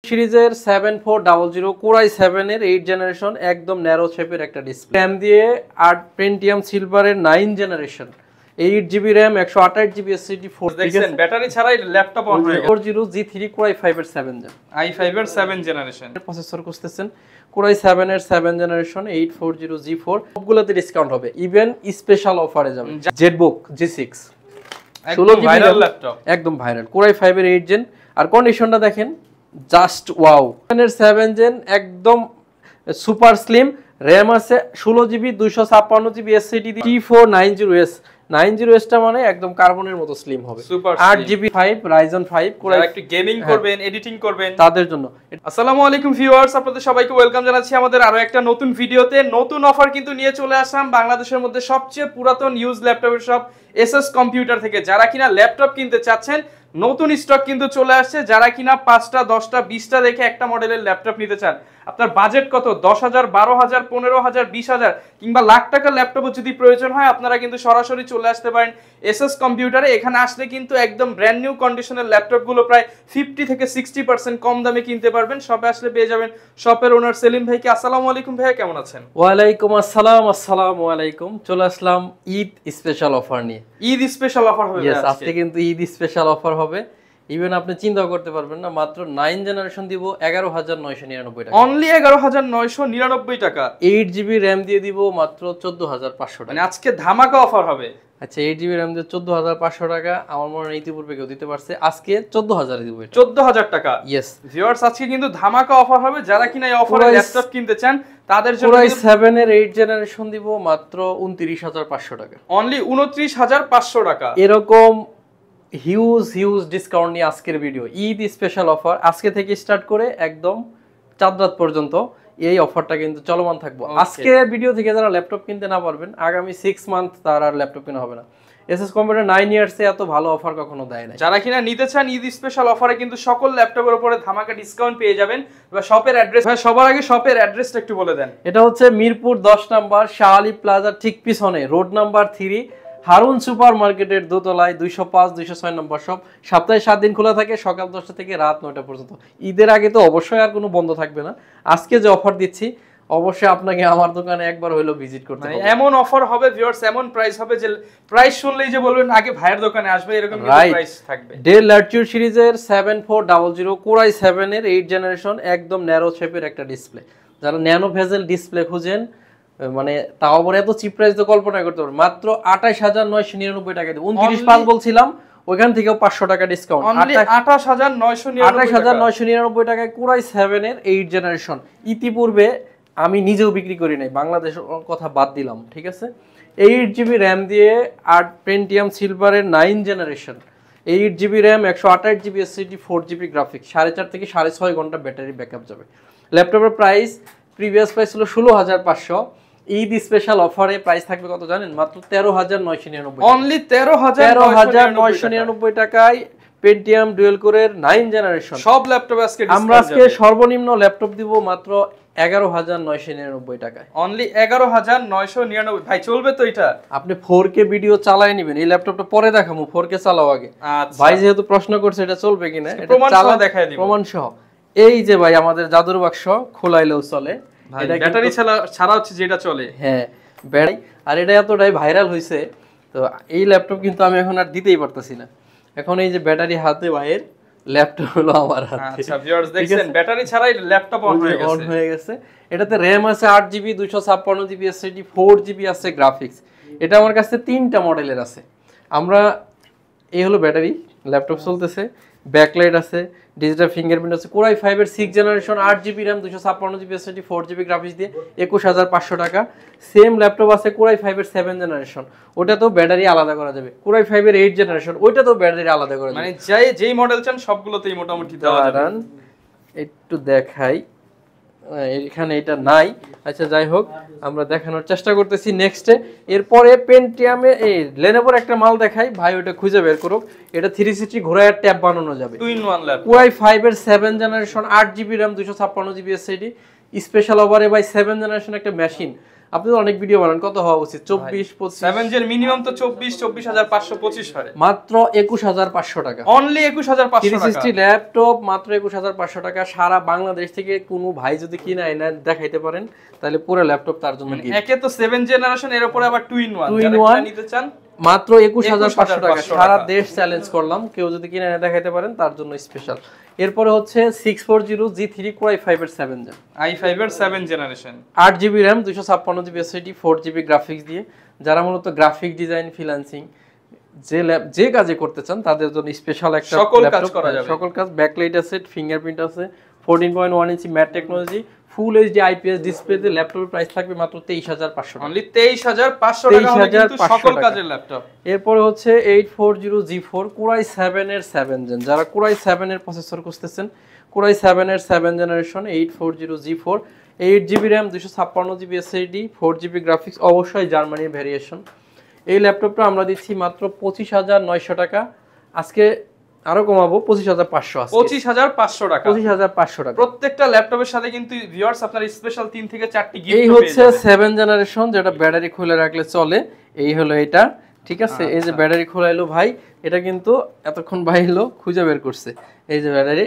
সিরিজের 7400 core i7 এর 8 generation একদম ন্যারো শেপের একটা ডিসপ্লে RAM দিয়ে 8 পেন্টিয়াম সিলভারের 9 generation 8GB RAM 128GB SSD 4 দেখছেন ব্যাটারি ছাড়াই ল্যাপটপ অন হয়ে গেছে 40 G3 কোর i5 এর 7 জেন i5 এর 7 জেনারেশন প্রসেসর খুঁজতেছেন কোর i7 এর 7 জেনারেশন 840G4 সবগুলোতে ডিসকাউন্ট হবে ইভেন স্পেশাল অফারে যাবে জেটবুক G6 একদম ভাইরাল ল্যাপটপ একদম ভাইরাল কোর i5 এর 8 জেন আর কন্ডিশনটা দেখেন জাস্ট ওয়াও এর 7 জেন একদম সুপার স্লিম RAM আছে 16GB 256GB SSD T490S 90S টা মানে একদম কার্বনের মতো স্লিম হবে 8GB 5 Ryzen 5 যারা একটু গেমিং করবেন এডিটিং করবেন তাদের জন্য আসসালামু আলাইকুম ভিউয়ার্স আপনাদের সবাইকে ওয়েলকাম জানাচ্ছি আমাদের আরো একটা নতুন ভিডিওতে নতুন অফার কিন্তু নিয়ে চলে আসলাম বাংলাদেশের মধ্যে সবচেয়ে পুরাতন ইউজ ল্যাপটপের শপ এসএস কম্পিউটার থেকে যারা কিনা ল্যাপটপ কিনতে চাচ্ছেন নতুন স্টক কিন্তু চলে আসছে যারা কিনা 5টা 10টা 20টা দেখে একটা মডেলের ল্যাপটপ নিতে চান আপনার বাজেট কত 10,000 12,000 15,000 20,000 কিংবা লাখ টাকার ল্যাপটপও যদি প্রয়োজন হয় আপনারা কিন্তু সরাসরি চলে আসতে পারেন এসএস কম্পিউটারে এখানে আসলে কিন্তু একদম ব্র্যান্ড নিউ কন্ডিশনের ল্যাপটপগুলো প্রায় 50 থেকে 60% কম দামে কিনতে পারবেন শপে আসলে পেয়ে যাবেন শপের ওনার সেলিম ভাইকে আসসালামু আলাইকুম ভাইয়া কেমন আছেন ওয়ালাইকুম আসসালাম আসসালামু আলাইকুম চলে আসলাম ঈদ স্পেশাল অফার নিয়ে ঈদ স্পেশাল অফার হবে আজকে কিন্তু ঈদ স্পেশাল অফার হবে ইভেন আপনি চিন্তা করতে পারবেন না মাত্র 9 জেনারেশন দিব 11999 টাকা অনলি 11999 টাকা 8GB RAM দিয়ে দিব মাত্র 14500 টাকা মানে আজকে ধামাকা অফার হবে আচ্ছা 8GB RAM দিয়ে 14500 টাকা আমার মনে হয় ইতিপূর্বে কেউ দিতে পারছে আজকে 14000 দিব এটা 14000 টাকা यस ভিউয়ার্স আজকে কিন্তু ধামাকা অফার হবে যারা কিনা এই অফারে ল্যাপটপ কিনতে চান তাদের জন্য কোর i7 এর 8 জেনারেশন দিব মাত্র 29500 টাকা অনলি 29500 টাকা এরকম হিউজ ডিসকাউন্ট নিয়ে আজকের ভিডিও ঈদ স্পেশাল অফার আজকে থেকে স্টার্ট করে একদম চাঁদ রাত পর্যন্ত এই অফারটা কিন্তু চলমান থাকবে আজকে ভিডিও থেকে যারা ল্যাপটপ কিনতে না পারবেন আগামী 6 মান্থ তার আর ল্যাপটপ কেনা হবে না এসএস কম্পিউটার 9 ইয়ার্সে এত ভালো অফার কখনো দেয় না যারা কিনা নিতে চান ঈদ স্পেশাল অফারে কিন্তু সকল ল্যাপটপের উপরে ধামাকা ডিসকাউন্ট পেয়ে যাবেন বা শপের অ্যাড্রেস সবার আগে শপের অ্যাড্রেসটা একটু বলে দেন এটা হচ্ছে মিরপুর 10 নাম্বার শাহ আলী প্লাজা ঠিক পিছনে রোড নাম্বার 3 হারুন সুপার মার্কেটের দোতলায় 205 206 নম্বর শপ সপ্তাহে 7 দিন খোলা থাকে সকাল 10টা থেকে রাত 9টা পর্যন্ত ঈদের আগে তো অবশ্যই আর কোনো বন্ধ থাকবে না আজকে যে অফার দিচ্ছি অবশ্যই আপনাকে আমার দোকানে একবার হইলো ভিজিট করতে হবে এমন অফার হবে ভিউয়ার্স এমন প্রাইস হবে যে প্রাইস শুনলেই যে বলবেন আগে ভাইয়ের দোকানে আসবে এরকম প্রাইস থাকবে ডেল ল্যাটিটিউড সিরিজের 7400 কোর i7 এর 8 জেনারেশন একদম ন্যারো শেপের একটা ডিসপ্লে যারা ন্যানো ভেজেল ডিসপ্লে খুঁজেন মানে তাও আবার এত চিপ প্রাইস তো কল্পনা করতে পারবেন মাত্র 28999 টাকা দিয়ে 29.5 বলছিলাম ওইখান থেকেও 500 টাকা ডিসকাউন্ট অনলি 28999 টাকায় কোর i7 এর 8 জেনারেশন ইতিপূর্বে আমি নিজেও বিক্রি করি নাই বাংলাদেশের কথা বাদ দিলাম ঠিক আছে 8GB RAM দিয়ে 8 পেন্টিয়াম সিলভারের 9 generation 8GB RAM 128GB SSD 4GB graphics 4.5 থেকে 6.5 ঘন্টা ব্যাটারি ব্যাকআপ যাবে ল্যাপটপের প্রাইস প্রিভিয়াস প্রাইস ছিল 16500 ঈদ স্পেশাল অফারে প্রাইস থাকবে কত জানেন মাত্র 13999 অনলি 13999 টাকায় পেন্টিয়াম ডুয়াল কোরের 9 জেনারেশন সব ল্যাপটপ আজকে আমরা আজকে সর্বনিম্ন ল্যাপটপ দিব মাত্র 11999 টাকায় অনলি 11999 ভাই চলবে তো এটা আপনি 4K ভিডিও চালায় নেবেন এই ল্যাপটপটা পরে দেখামু 4K চালাও আগে আচ্ছা ভাই যেহেতু প্রশ্ন করছে এটা চলবে কিনা এটা চালা দেখায় দিব প্রমাণ সহ এই যে ভাই আমাদের জাদুর বাক্স খোলাইলেও চলে এটা ব্যাটারি ছাড়া হচ্ছে যেটা চলে হ্যাঁ ব্যাটারি আর এটা এতটাই ভাইরাল হইছে তো এই ল্যাপটপ কিন্তু আমি এখন আর দিতেই পারতাছি না এখন এই যে ব্যাটারি হাতে ভাইয়ের ল্যাপটপ হলো আমার হাতে আচ্ছা ভিউয়ার্স দেখছেন ব্যাটারি ছাড়াই ল্যাপটপ অন হয়ে গেছে এটাতে RAM আছে 8GB 256GB SSD 4GB আছে গ্রাফিক্স এটা আমার কাছে 3টা মডেলের আছে আমরা এই হলো ব্যাটারি ল্যাপটপ চলতেছে ব্যাকলাইট আছে ডিজিটাল ফিঙ্গারপ্রিন্ট আছে কোর i5 এর 6 generation 8GB RAM 256GB SSD 4GB graphics দিয়ে 21500 টাকা সেম ল্যাপটপ আছে কোর i5 এর 7 জেনারেশন ওটা তো ব্যাটারি আলাদা করা যাবে কোর i5 এর 8 জেনারেশন ওইটা তো ব্যাটারি আলাদা করা যাবে মানে যেই মডেল চান সবগুলোতেই মোটামুটি দেওয়া যাবে একটু দেখাই এখানে এটা নাই আচ্ছা যাই হোক আমরা দেখানোর চেষ্টা করতেছি নেক্সটে এরপরে পেন্টিয়ামে এই লেনোভোর একটা মাল দেখাই ভাই ওটা খুঁজে বের করুক এটা 360 ঘোরায় ট্যাব বানানো যাবে 2-in-1 ল্যাপটপ কোর i5 এর 7 generation 8GB RAM 256GB SSD special ওভারে ভাই 7 জেনারেশন একটা মেশিন আপনি তো অনেক ভিডিও বানান, কত হওয়া উচিত? 24 25 7 এর মিনিমাম তো 24,525 হয়, মাত্র 21500 টাকা। অনলি 21500 টাকা 360 ল্যাপটপ মাত্র 21500 টাকা। সারা বাংলাদেশ থেকে কোনো ভাই যদি কিনা এনে দেখাইতে পারেন তাহলে পুরো ল্যাপটপ তার জন্য gift। একে তো 7 জেনারেশন, এর উপরে আবার 2 in 1 2 in যারা 1 নিতে চান মাত্র 21500 টাকা। 21,500 সারা টাকা। দেশ চ্যালেঞ্জ করলাম, কেউ যদি কিনে এনে দেখাইতে পারেন তার জন্য স্পেশাল। এরপরে হচ্ছে 640 G3 Core i5 এর 7 জেন, i5 এর 7 generation, 8GB RAM 256GB SSD 4GB graphics দিয়ে। যারা মূলত গ্রাফিক ডিজাইন ফ্রিল্যান্সিং যে কাজে করতে চান তাদের জন্য স্পেশাল একটা সকল কাজ ল্যাপটপ, করা যাবে। সকল কাজ। ব্যাকলাইট আছে, ফিঙ্গারপ্রিন্ট আছে, 14.1 ইঞ্চি mat technology, full HD IPS ডিসপ্লেতে ল্যাপটপের প্রাইস থাকবে মাত্র 23500 টাকা। অনলি 23500 টাকা হলে কিন্তু সকল কাজের ল্যাপটপ। এরপরে হচ্ছে 840 G4 Core i7 এর 7 জেন। যারা Core i7 এর প্রসেসর খুঁজতেছেন, Core i7 এর 7 generation 840 G4, 8GB RAM 256GB SSD 4GB graphics, অবশ্যই জার্মানির ভেরিয়েশন। এই ল্যাপটপটা আমরা দিচ্ছি মাত্র 25900 টাকা। আজকে আরো কমাবো, 25500 আছে, 25500 টাকা, 25500 টাকা। প্রত্যেকটা ল্যাপটপের সাথে কিন্তু ভিউয়ার্স আপনার স্পেশাল 3 থেকে 4টি গিফট এই হচ্ছে 7 জেনারেশন, যেটা ব্যাটারি খুলে রাখলে চলে। এই হলো এটা, ঠিক আছে। এই যে ব্যাটারি খোলাইলো ভাই, এটা কিন্তু এতক্ষণ ভাই হলো খুঁজে বের করছে। এই যে ব্যাটারি,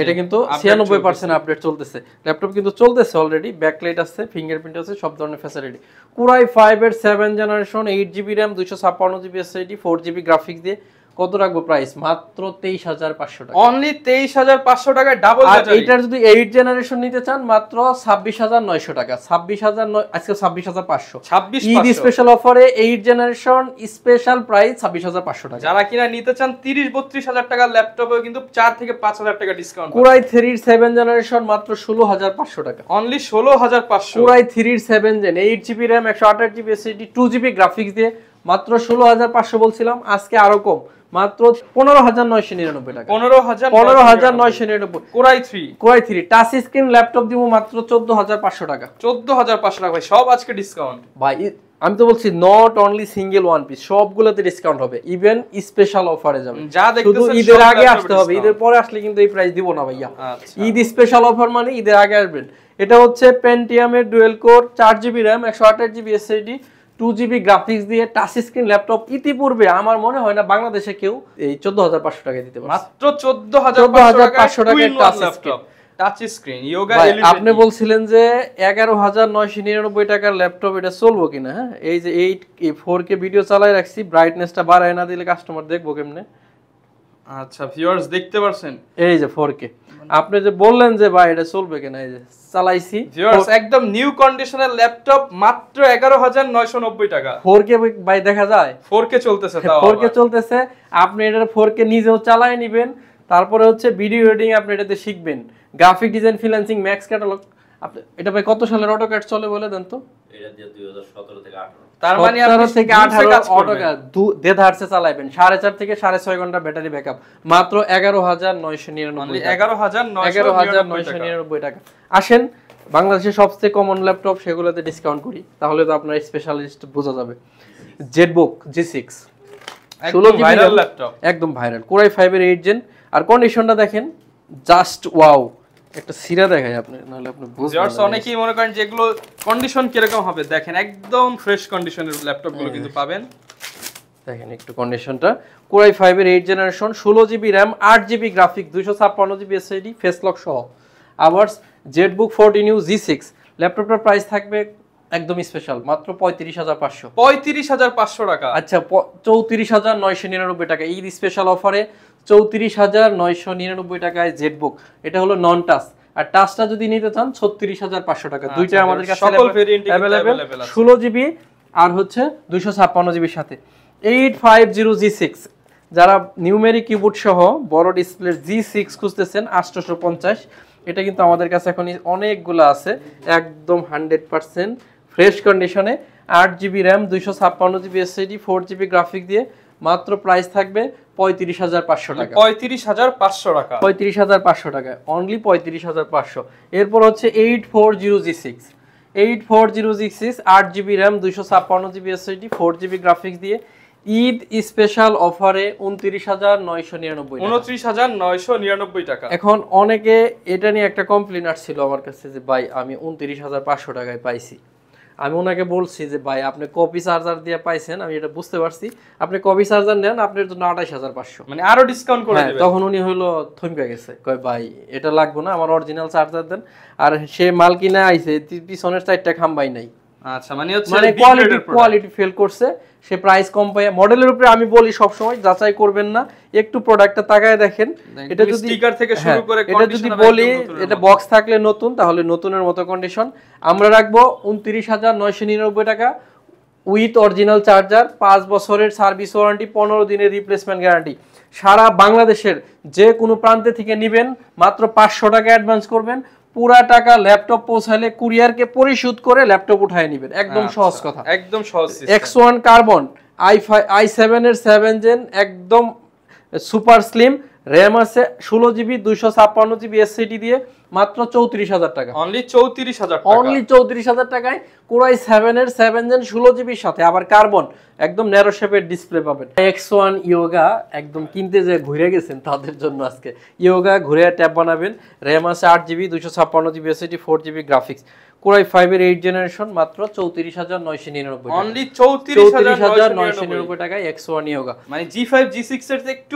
এটা কিন্তু 96% আপডেট চলতেছে। ল্যাপটপ কিন্তু চলতেছে অলরেডি, ব্যাকলাইট আছে, ফিঙ্গারপ্রিন্ট আছে, সব ধরনের ফ্যাসিলিটি। Core i5 এর 7 generation 8GB RAM 256GB SSD 4GB graphics দিয়ে কত রাখবো প্রাইস? মাত্র 23500 টাকা। অনলি 23500 টাকায় ডাবল আর ব্যাটারি। এইটার যদি 8 জেনারেশন নিতে চান মাত্র 26900 টাকা। 26009 আজকে 26500। 26500 ঈদ স্পেশাল অফারে 8 জেনারেশন স্পেশাল প্রাইস 26500 টাকা। যারা কিনা নিতে চান 30-32 টাকার ল্যাপটপেও কিন্তু 4 থেকে 5000 টাকা ডিসকাউন্ট। Core i3 এর 7 জেনারেশন মাত্র 16500 টাকা। অনলি 16500। Core i3 এর 7 gen 8GB RAM 128GB SSD 2GB graphics দিয়ে মাত্র 16500 বলছিলাম, আজকে আরো কম, মাত্র 15999 টাকা। 15999। Core i3 Core i3 touch screen laptop দিব মাত্র 14500 টাকা। 14500 টাকা ভাই, সব আজকে ডিসকাউন্ট ভাই আমি তো বলছি not only single one piece, সবগুলোতে ডিসকাউন্ট হবে, ইভেন স্পেশাল অফারে যাবে। যা শুধু দেখতেছেন ঈদের সব আগে ল্যাপটপে আসতে হবে, discount। ঈদের পরে আসলে কিন্তু এই প্রাইস দিব না ভাইয়া। আচ্ছা। ঈদ স্পেশাল অফার মানে ঈদের আগে আসবেন। এটা হচ্ছে পেন্টিয়ামের dual core 4GB RAM 128GB SSD 2GB graphics দিয়ে টাচ স্ক্রিন ল্যাপটপ। ইতিপূর্বে আমার মনে হয় না বাংলাদেশে কেউ এই 14500 টাকায় দিতে পারে। মাত্র 14500 টাকায় touch touch screen. Touch screen yoga ভাই, এলিভেট। আপনি বলছিলেন যে 11999 টাকার ল্যাপটপ, এটা চলবো কিনা? হ্যাঁ, এই যে 4K ভিডিও চালাই রাখছি, ব্রাইটনেসটা বাড়ায় না দিলে কাস্টমার দেখবো কেমনে? আচ্ছা ভিউয়ার্স দেখতে পারছেন, এই যে 4K আপনি যে বললেন যে ভাই এটা চলবে কিনা, এই যে চালাইছি ভিউয়ার্স একদম নিউ কন্ডিশনের ল্যাপটপ মাত্র 11990 টাকা। 4K ভাই দেখা যায়, 4K চলতেছে তাও 4K চলতেছে। আপনি এটা 4K নিজেও চালায় নিবেন, তারপরে হচ্ছে ভিডিও এডিটিং আপনি এটাতে শিখবেন, graphic design freelancing max catalogue. আপনি এটা ভাই কত সালের অটোক্যাড চলে বলে দেন তো? এটা দিয়ে 2017 থেকে 18। তার মানে আপনি 17 থেকে 18 অটোক্যাড 2.5 হার্টজে চালাবেন, 4.5 থেকে 6.5 ঘন্টা ব্যাটারি ব্যাকআপ, মাত্র 11999 11999 টাকা। আসেন বাংলাদেশের সবচেয়ে কমন ল্যাপটপ, সেগুলোতে ডিসকাউন্ট করি, তাহলে তো আপনার স্পেশালিস্ট বোঝা যাবে। জেটবুক G6 একদম ভাইরাল ল্যাপটপ, একদম ভাইরাল। Core i5 এর 8 জেন, আর কন্ডিশনটা দেখেন জাস্ট ওয়াও। একটা সিরা দেখাই আপনি, নাহলে আপনি বুঝবেন ভিউয়ার্স না। অনেকেই মনে করেন যেগুলো কন্ডিশন কিরকম হবে, দেখেন একদম ফ্রেশ কন্ডিশনের ল্যাপটপগুলো কিন্তু পাবেন। দেখেন একটু কন্ডিশনটা। Core i5 এর 8 generation 16GB RAM 8GB graphic 256GB SSD face lock সহ। আবার জেটবুক 14U G6 ল্যাপটপটার প্রাইস থাকবে একদম স্পেশাল, মাত্র 35500। 35500 টাকা। আচ্ছা 34999 টাকা ঈদ স্পেশাল অফারে 34999 টাকায় জেটবুক। এটা হলো নন টাচ, আর টাচটা যদি নিতে চান 36500 টাকা। দুইটা আমাদের কাছে সকল ভেরিয়েন্ট अवेलेबल, 16GB আর হচ্ছে 256GB সাথে। 850 G6 যারা নিউমেরিক কিবোর্ড সহ বড় ডিসপ্লের G6 খুঁজতেছেন 850, এটা কিন্তু আমাদের কাছে এখন অনেকগুলো আছে, একদম 100% ফ্রেশ কন্ডিশনে। 8GB RAM 256GB SSD 4GB graphic দিয়ে মাত্র প্রাইস থাকবে 35500 টাকা। 35500 টাকা, 35500 টাকা, অনলি 35500। এরপর হচ্ছে 840 G6 840 G6 8GB RAM 256GB SSD 4GB graphics দিয়ে ঈদ স্পেশাল অফারে 29999 টাকা। 29999 টাকা। এখন অনেকে এটা নিয়ে একটা কমপ্লেইন আসছিল আমার কাছে যে ভাই আমি 29500 টাকায় পাইছি। আমি ওনাকে বলছি যে ভাই আপনি কপি চার্জার দিয়ে পাইছেন, আমি এটা বুঝতে পারছি, আপনি কপি চার্জার নেন, আপনার জন্য 28500। মানে আরো ডিসকাউন্ট করে দিবেন। তখন উনি হলো থমকে গেছে, কয় ভাই এটা লাগবে না, আমার অরিজিনাল চার্জার দেন। আর সে মাল কিনে আইছে, পিছনের 4টা খাম্বাই নাই। আচ্ছা, মানে হচ্ছে কোয়ালিটি ফেল করছে, সে প্রাইস কম পায়। মডেলের উপরে আমি বলি সব সময় যাচাই করবেন না, একটু প্রোডাক্টটা তাকায় দেখেন। এটা যদি স্টিকার থেকে শুরু করে এটা যদি বলি এটা বক্স থাকলে নতুন, তাহলে নতুনের মতো কন্ডিশন। আমরা রাখবো 29999 টাকা উইথ অরিজিনাল চার্জার, 5 বছরের সার্ভিস ওয়ারেন্টি, 15 দিনের রিপ্লেসমেন্ট গ্যারান্টি। সারা বাংলাদেশের যে কোনো প্রান্তে থেকে নেবেন, মাত্র 500 টাকা অ্যাডভান্স করবেন, পুরা টাকা ল্যাপটপ পৌঁছালে কুরিয়ারকে পরিশোধ করে ল্যাপটপ উঠায় নেবেন। একদম সহজ কথা, একদম সহজ। X1 কার্বন i7 এর 7 জেন, একদম সুপার স্লিম, র‍্যাম আছে 16 জিবি, 256 জিবি এসএসডি দিয়ে মাত্র 34000 টাকা। অনলি 34000 টাকা। অনলি 34000 টাকায় কোরাই 7 এর 7 জেন 16 জিবির সাথে আবার কার্বন, একদম ন্যারো শেপের ডিসপ্লে পাবেন। X1 ইয়োগা একদম কিনতে যে ঘুরে গেছেন তাদের জন্য আজকে ইয়োগা ঘুরে ট্যাব বানাবেন। র‍্যাম আছে 8 GB, 256 GB SSD, 4 GB graphics. Core i 5 এর 8 জেনারেশন মাত্র 34999 টাকা। অনলি 34999 টাকায় X1 ইয়োগা। মানে G5 G6 এর থেকে একটু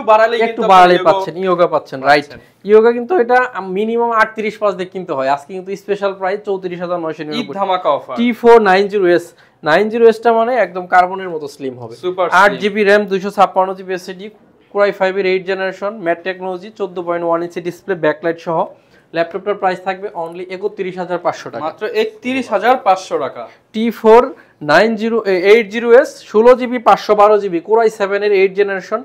বাড়ালেই পাচ্ছেন, ইয়োগা পাচ্ছেন, রাইট। ইয়োগা কিন্তু এটা মিনিমাম 38 দিয়ে কিনতে হয়, আজকে কিন্তু স্পেশাল প্রাইস 34999। ঈদ ধামাকা অফার। T490S 90S টা মানে একদম কার্বনের মতো স্লিম হবে। 8 GB RAM, 256 GB SSD, core i 5 এর 8 generation, mat technology, 14.1 inch display, backlight সহ। ল্যাপটপটার প্রাইস থাকবে অনলি 31500 টাকা, মাত্র 31500 টাকা। T49080S 16 জিবি 512 জিবি, কোরাই 7 এর 8 জেনারেশন,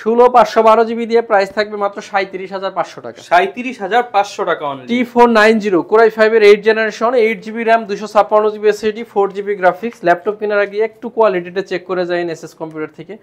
16 512 জিবি দিয়ে প্রাইস থাকবে মাত্র 37500 টাকা। 37500 টাকা অনলি। T490 কোরাই 5 এর 8 generation, 8 GB RAM, 256 GB SSD, 4 GB graphics. Laptop কেনার আগে একটু কোয়ালিটিটা চেক করে যাবেন এসএস কম্পিউটার থেকে।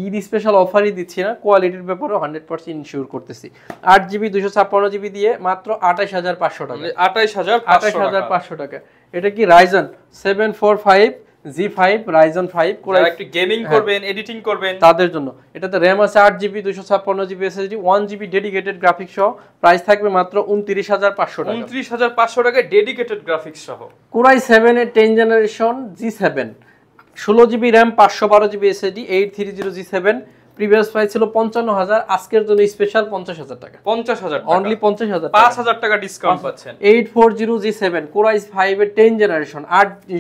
ঈদ স্পেশাল অফারই দিচ্ছি না, কোয়ালিটির ব্যাপারে 100% ইনশিওর করতেছি। 8 জিবি 256 জিবি দিয়ে মাত্র 28500 টাকা। 28500 টাকা। এটা কি রাইজন 745 G5 রাইজন 5 কোরাই, একটু গেমিং করবেন, এডিটিং করবেন তাদের জন্য। এটাতে র‍্যাম আছে 8 GB, 256 GB SSD, 1 GB dedicated graphics সহ। প্রাইস থাকবে মাত্র 29500 টাকা। 29500 টাকায় ডেডিকেটেড গ্রাফিক্স সহ। কোরাই 7 এর 10 generation G7, 16 GB RAM, 512 GB SSD, 830 G7। Previous price ছিল 55000, আজকের জন্য স্পেশাল 50000 টাকা। 50000 টাকা, অনলি 50000 টাকা। 5000 টাকা ডিসকাউন্ট পাচ্ছেন। 840 G7 কোরাই 5 এর 10 generation,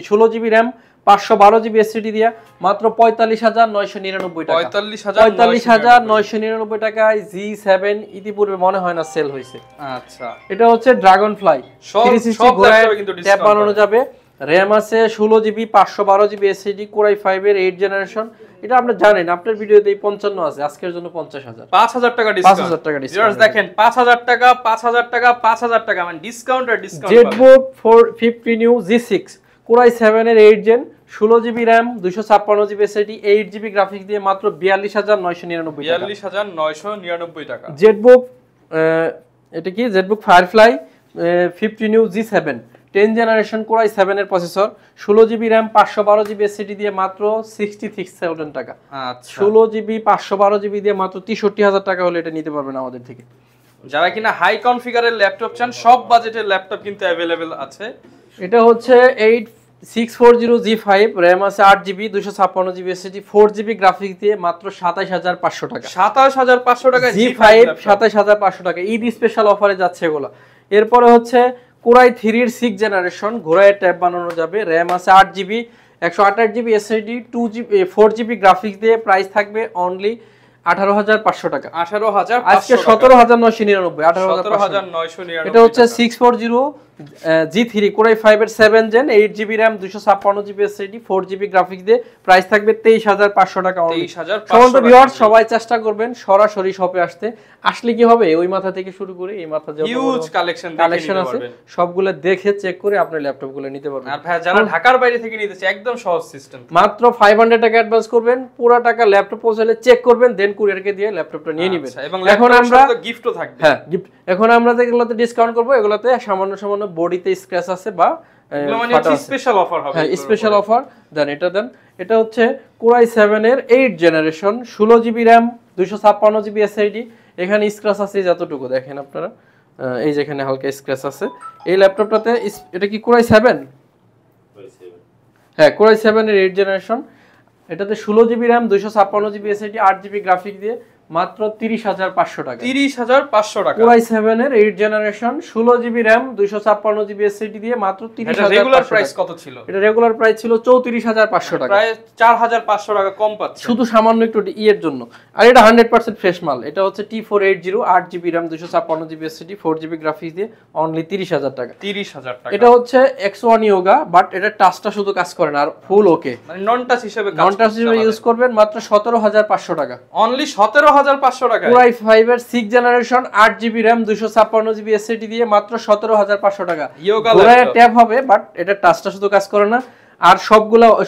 16 GB RAM, 512 GB SSD দিয়া মাত্র 45999 টাকা। 45999 টাকায় G7 ইতিপূর্বে মনে হয় না সেল হয়েছে। আচ্ছা, এটা হচ্ছে ড্রাগন ফ্লাই 360 ঘোড়ায় ট্যাব বানানো যাবে। র‍্যাম আছে 16 জিবি, 512 জিবি এসএসডি, কোরাই 5 এর 8 জেনারেশন। এটা আপনি জানেন, আপনার ভিডিওতে 55 আছে, আজকের জন্য 50000। 5000 টাকা ডিসকাউন্ট। 5000 টাকা ডিসকাউন্ট। ভিউয়ার্স দেখেন, 5000 টাকা, 5000 টাকা, 5000 টাকা, মানে ডিসকাউন্ট আর discount. Jetbook 450 new G6 core i 7 এর 8 gen, 16 GB RAM, 256 GB SSD, 8 GB graphics দিয়ে মাত্র 42999 টাকা। 42999 টাকা। জেটবুক এটা কি Jetbook firefly 50 new G7 10 generation core i 7 এর processor, 16 GB RAM, 512 GB SSD দিয়ে মাত্র 66000 টাকা। আচ্ছা, 16 জিবি 512 জিবি দিয়ে মাত্র 63000 টাকা হলে এটা নিতে পারবেন আমাদের থেকে। যারা কিনা হাই কনফিগারের ল্যাপটপ চান, সব বাজেটের ল্যাপটপ কিন্তু अवेलेबल আছে। এটা হচ্ছে 8640 G5, র‍্যাম আছে 8 GB, 256 GB SSD, 4 GB graphics দিয়ে মাত্র 27500 টাকা। 27500 টাকা G5 27500 টাকা। ঈদ স্পেশাল অফারে যাচ্ছে এগুলো। এরপরে হচ্ছে কোরাই 3 এর 6 জেনারেশন, ঘোড়ায় ট্যাব বানানো যাবে। র‍্যাম আছে 8 GB, 128 GB SSD, 2 GB 4 GB graphics দিয়ে প্রাইস থাকবে অনলি 18500 টাকা। 18500 আজকে 17999। 17999। এটা হচ্ছে 640 G3 কোরাই 5 এর 7 gen, 8 GB RAM, 256 GB SSD, 4 GB graphics দিয়ে প্রাইস থাকবে 23500 টাকা। 23500 ভিউয়ার্স সবাই চেষ্টা করবেন সরাসরি শপে আসতে। আসলে কি হবে, ওই মাথা থেকে শুরু করে এই মাথা যত হিউজ কালেকশন আছে সবগুলো দেখে চেক করে আপনি ল্যাপটপগুলো নিতে পারবেন। আর ভাই যারা ঢাকার বাইরে থেকে নিতে চায়, একদম সহজ সিস্টেম। মাত্র 500 টাকা অ্যাডভান্স করবেন, পুরো টাকা ল্যাপটপ পৌঁছালে চেক করবেন, দেন কুরিয়ারকে দিয়ে ল্যাপটপটা নিয়ে নেবেন। এবং এখন আমরা গিফটও থাকবে। হ্যাঁ, গিফট। এখন আমরা যেগুলোতে ডিসকাউন্ট করব, এগুলোতে সামান্য সামান্য বডিতে স্ক্র্যাচ আছে বা মানে স্পেশাল অফার হবে। হ্যাঁ, স্পেশাল অফার দেন। এটা হচ্ছে কোরাই 7 এর 8 generation, 16 GB RAM, 256 GB SSD. এখানে স্ক্র্যাচ আছে যতটুকু দেখেন আপনারা, এই যেখানে হালকা স্ক্র্যাচ আছে। এই ল্যাপটপটাতে এটা কি কোরাই 7? হ্যাঁ Core i7 এর 8 জেনারেশন, এটাতে 16GB RAM 256GB SSD 8GB graphic দিয়ে মাত্র 30,500 টাকা। 30,500 টাকা। Core i7 এর 8 generation 16GB RAM 256GB SSD দিয়ে মাত্র 30,500 টাকা। রেগুলার প্রাইস কত ছিল? এটা রেগুলার প্রাইস ছিল 34,500 টাকা, প্রায় 4,500 টাকা কম পাচ্ছে শুধু সামান্য একটু এর জন্য। আর এটা 100% ফ্রেশ মাল। এটা হচ্ছে T480 8GB RAM 256GB SSD 4GB graphics দিয়ে অনলি 30,000 টাকা। 30,000 টাকা। এটা হচ্ছে X1 Yoga, বাট এটা টাচটা শুধু কাজ করে না, আর ফুল ওকে, মানে নন টাচ হিসেবে কাজ, নন টাচ হিসেবে ইউজ করবেন মাত্র 17,500 টাকা। অনলি 17,500 টাকা। Core i5 এর 6 generation 8GB RAM 256GB SSD দিয়ে মাত্র 17,500 টাকা। Yoga ট্যাব হবে, বাট এটা টাচটা শুধু কাজ করে না, আর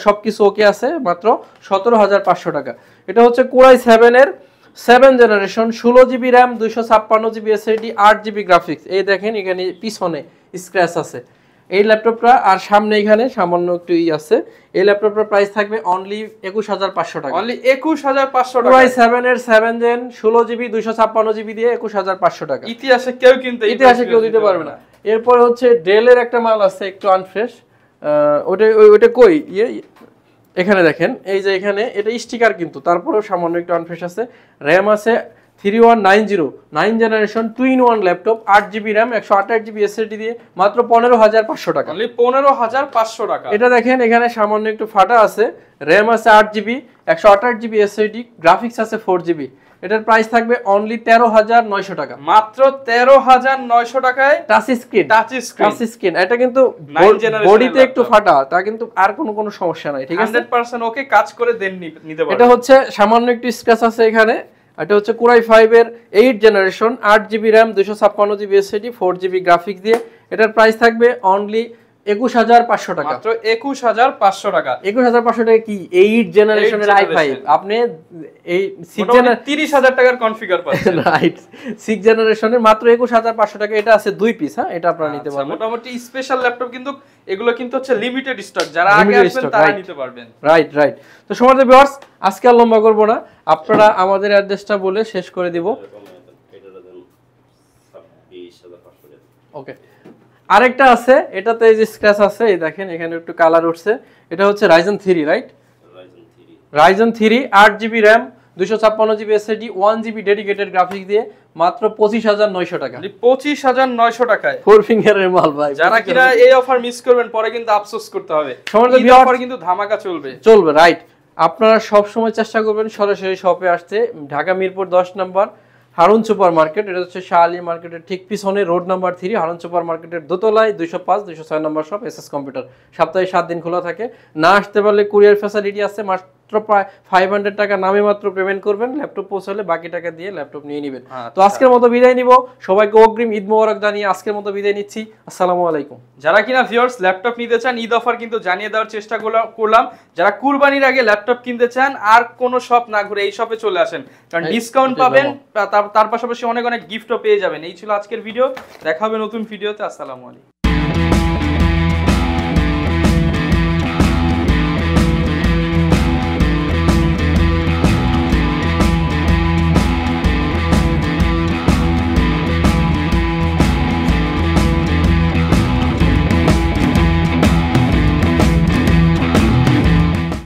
সবকিছু ওকে আছে, মাত্র 17,500 টাকা। এটা হচ্ছে Core i7 এর 7 generation 16GB RAM 256GB SSD 8GB graphics. এই দেখেন এখানে পিছনে স্ক্র্যাচ আছে এই ল্যাপটপটা, আর সামনে এখানে সামান্য একটু আছে। এই ল্যাপটপটার প্রাইস থাকবে অনলি 21,500 টাকা। অনলি 21,500 টাকা। Core i7 এর 7 জেন 16GB 256GB দিয়ে 21,500 টাকা। ইতিহাসে কেউ কিন্তু ইতিহাসে কেউ দিতে পারবে না। এরপর হচ্ছে ডেলের একটা মাল আছে একটু আনফ্রেশ, ওটা কই এখানে দেখেন, এই যে এখানে এটা স্টিকার, কিন্তু তারপরেও সামান্য একটু আনফ্রেশ আছে। র্যাম আছে 3190 9 generation 2-in-1 laptop 8GB RAM 128GB SSD দিয়ে মাত্র 15,500 টাকা। অনলি 15,500 টাকা। এটা দেখেন এখানে সামান্য একটু ফাটা আছে, র্যাম আছে 8GB 128GB SSD গ্রাফিক্স আছে 4GB। এটার প্রাইস থাকবে অনলি 13,900 টাকা। মাত্র 13,900 টাকায় টাচ স্ক্রিন। এটা কিন্তু বডিতে একটু ফাটা, তা কিন্তু আর কোনো সমস্যা নাই, ঠিক আছে, 100% ওকে কাজ করে দেন নিতে পারবেন। এটা হচ্ছে সামান্য একটু স্ক্র্যাচ আছে এখানে। এটা হচ্ছে Core i5 এর 8 generation 8GB RAM 256GB SSD 4GB graphics দিয়ে। এটার প্রাইস থাকবে অনলি 21,500 টাকা। মাত্র 21,500 টাকা। 21,500 টাকা কি 8 জেনারেশনের i5 আপনি এই 6 জেনারেশন 30,000 টাকার কনফিগার পাচ্ছেন। রাইট, 6 জেনারেশনের মাত্র 21,500 টাকা। এটা আছে 2 পিস, হ্যাঁ, এটা আপনারা নিতে পারবেন। মোটামুটি স্পেশাল ল্যাপটপ, কিন্তু এগুলো কিন্তু হচ্ছে লিমিটেড স্টক, যারা আগে আসবেন তারা নিতে পারবেন। রাইট। তো সম্মানিত ভিউয়ার্স, আজকে আর লম্বা করব না, আপনারা আমাদের অ্যাড্রেসটা বলে শেষ করে দিব। ওকে, আরেকটা আছে, এটাতে এই যে স্ক্র্যাচ আছে, এই দেখেন এখানে একটু কালার উঠছে। এটা হচ্ছে Ryzen 3, right, Ryzen 3 8GB RAM 256GB SSD 1GB dedicated graphics দিয়ে মাত্র 25,900 টাকা। 25,900 টাকায় 4 ফিঙ্গারের মাল ভাই। যারা কিনা এই অফার মিস করবেন পরে কিন্তু আফসোস করতে হবে। এই অফার কিন্তু ধামাকা চলবে, রাইট। আপনারা সব সময় চেষ্টা করবেন সরাসরি শপে আসতে। ঢাকা মিরপুর 10 নম্বর হারুন সুপার মার্কেট, এটা হচ্ছে শাহ আলী মার্কেটের ঠিক পিছনে, রোড নাম্বার 3, হারুন সুপার মার্কেটের দোতলায় 205 206 নম্বর শপ এসএস কম্পিউটার। সপ্তাহে 7 দিন খোলা থাকে। না আসতে পারলে কুরিয়ার ফ্যাসিলিটি আছে, মাত্র প্রায় 500 টাকা নামে মাত্র পেমেন্ট করবেন, ল্যাপটপ পৌঁছালে বাকি টাকা দিয়ে ল্যাপটপ নিয়ে নেবেন। তো আজকের মতো বিদায় নিব, সবাইকে অগ্রিম ঈদ মোবারক জানিয়ে আজকের মতো বিদায় নিচ্ছি। আসসালামু আলাইকুম। যারা কিনা ভিউয়ার্স ল্যাপটপ নিতে চান, ঈদ অফার কিন্তু জানিয়ে দেওয়ার চেষ্টা করলাম। যারা কুরবানির আগে ল্যাপটপ কিনতে চান, আর কোনো শপ না ঘুরে এই শপে চলে আসেন, কারণ ডিসকাউন্ট পাবেন, তার পাশাপাশি অনেক গিফটও পেয়ে যাবেন। এই ছিল আজকের ভিডিও, দেখা হবে নতুন ভিডিওতে। আসসালামু আলাইকুম।